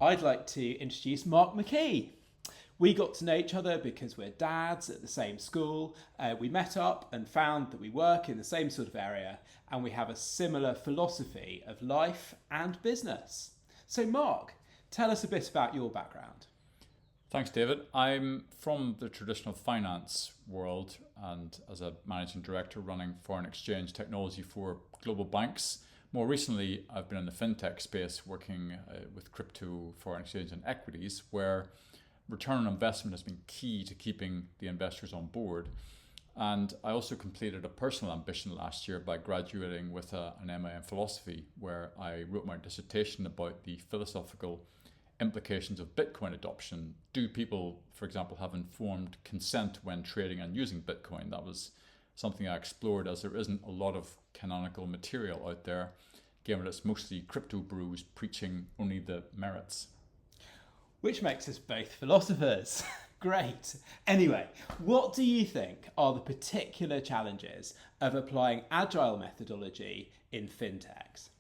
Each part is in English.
I'd like to introduce Mark McKee. We got to know each other because we're dads at the same school. We met up and found that we work in the same sort of area and we have a similar philosophy of life and business. So, Mark, tell us a bit about your background. Thanks, David. I'm from the traditional finance world and as a managing director running foreign exchange technology for global banks. More recently, I've been in the fintech space working with crypto, foreign exchange, and equities, where return on investment has been key to keeping the investors on board. And I also completed a personal ambition last year by graduating with an MA in philosophy, where I wrote my dissertation about the philosophical implications of Bitcoin adoption. Do people, for example, have informed consent when trading and using Bitcoin? That was something I explored, as there isn't a lot of canonical material out there, given it's mostly crypto brews preaching only the merits. Which makes us both philosophers. Great. Anyway, what do you think are the particular challenges of applying agile methodology in fintechs?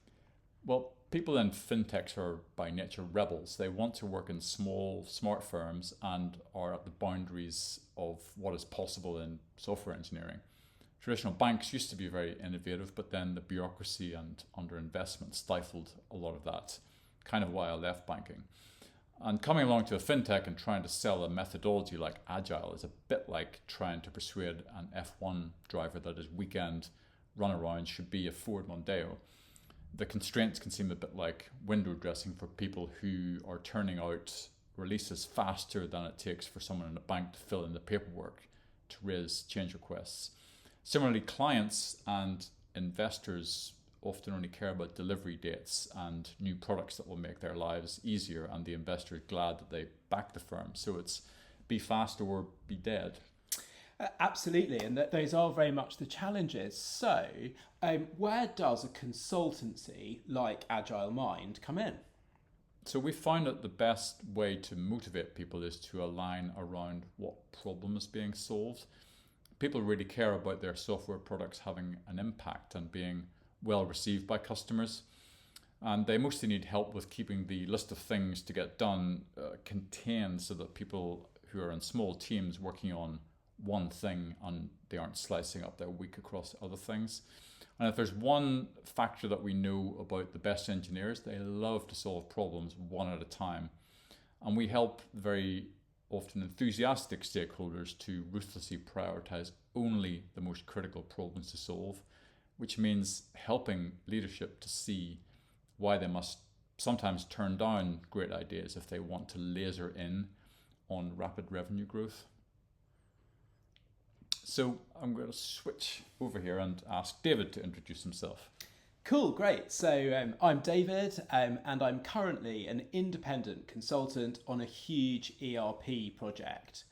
Well, people in fintechs are by nature rebels. They want to work in small, smart firms and are at the boundaries of what is possible in software engineering. Traditional banks used to be very innovative, but then the bureaucracy and underinvestment stifled a lot of that. Kind of why I left banking. And coming along to a fintech and trying to sell a methodology like agile is a bit like trying to persuade an F1 driver that his weekend runaround should be a Ford Mondeo. The constraints can seem a bit like window dressing for people who are turning out releases faster than it takes for someone in a bank to fill in the paperwork to raise change requests. Similarly, clients and investors often only care about delivery dates and new products that will make their lives easier, and the investor is glad that they back the firm. So it's be fast or be dead. Absolutely, and that those are very much the challenges. So, where does a consultancy like Agile Mind come in? So we found that the best way to motivate people is to align around what problem is being solved. People really care about their software products having an impact and being well received by customers. And they mostly need help with keeping the list of things to get done contained so that people who are in small teams working on one thing and they aren't slicing up their week across other things. And if there's one factor that we know about the best engineers, they love to solve problems one at a time. And we help very often enthusiastic stakeholders to ruthlessly prioritize only the most critical problems to solve, which means helping leadership to see why they must sometimes turn down great ideas if they want to laser in on rapid revenue growth. So I'm going to switch over here and ask David to introduce himself. Cool, great. So I'm David, and I'm currently an independent consultant on a huge ERP project.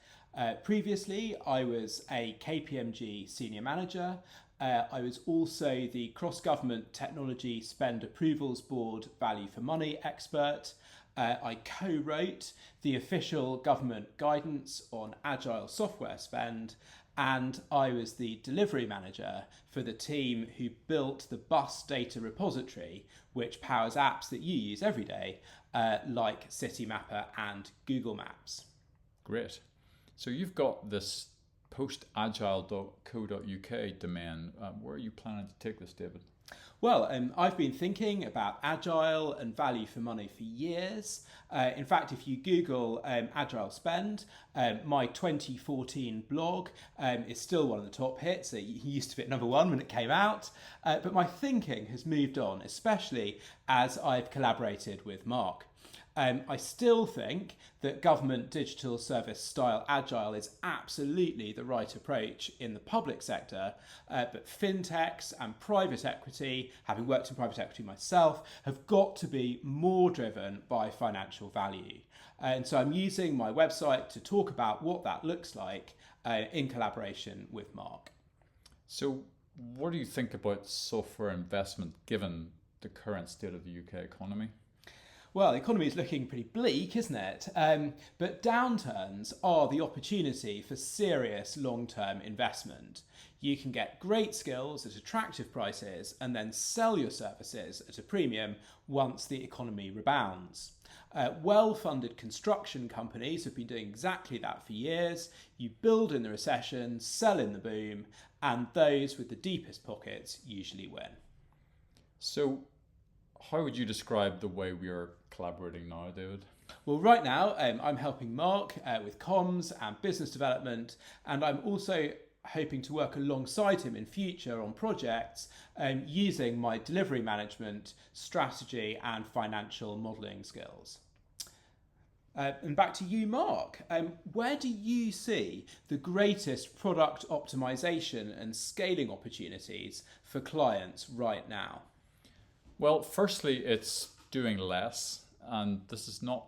Previously, I was a KPMG senior manager. I was also the cross-government technology spend approvals board value for money expert. I co-wrote the official government guidance on agile software spend, and I was the delivery manager for the team who built the bus data repository, which powers apps that you use every day, like Citymapper and Google Maps. Great. So you've got this postagile.co.uk domain. Where are you planning to take this, David? Well, I've been thinking about agile and value for money for years. In fact, if you Google agile spend, my 2014 blog is still one of the top hits. It used to be at number one when it came out. But my thinking has moved on, especially as I've collaborated with Mark. I still think that government digital service style agile is absolutely the right approach in the public sector, but fintechs and private equity, having worked in private equity myself, have got to be more driven by financial value. And so I'm using my website to talk about what that looks like in collaboration with Mark. So what do you think about software investment given the current state of the UK economy? Well, the economy is looking pretty bleak, isn't it? But downturns are the opportunity for serious long-term investment. You can get great skills at attractive prices and then sell your services at a premium once the economy rebounds. Well-funded construction companies have been doing exactly that for years. You build in the recession, sell in the boom, and those with the deepest pockets usually win. So, how would you describe the way we are collaborating now, David? Well, right now, I'm helping Mark with comms and business development, and I'm also hoping to work alongside him in future on projects using my delivery management, strategy, and financial modelling skills. And back to you, Mark. Where do you see the greatest product optimization and scaling opportunities for clients right now? Well, firstly, it's doing less, and this is not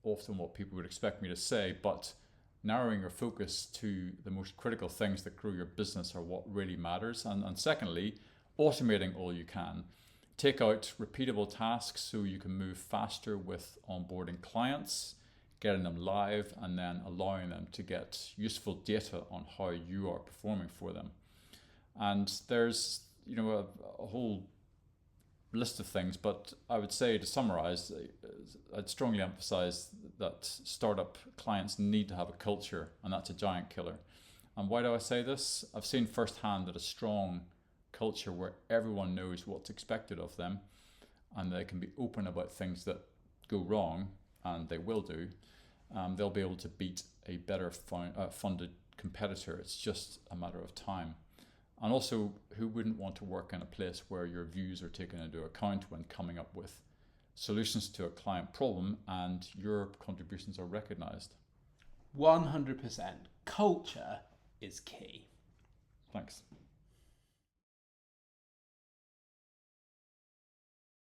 often what people would expect me to say, but narrowing your focus to the most critical things that grow your business are what really matters. And secondly, automating all you can. Take out repeatable tasks so you can move faster with onboarding clients, getting them live, and then allowing them to get useful data on how you are performing for them. And there's a whole list of things, but I would say, to summarize, I'd strongly emphasize that startup clients need to have a culture, and that's a giant killer. And why do I say this? I've seen firsthand that a strong culture where everyone knows what's expected of them and they can be open about things that go wrong, and they will do, they'll be able to beat a better funded competitor. It's just a matter of time. And also, who wouldn't want to work in a place where your views are taken into account when coming up with solutions to a client problem and your contributions are recognized? 100%. Culture is key. Thanks.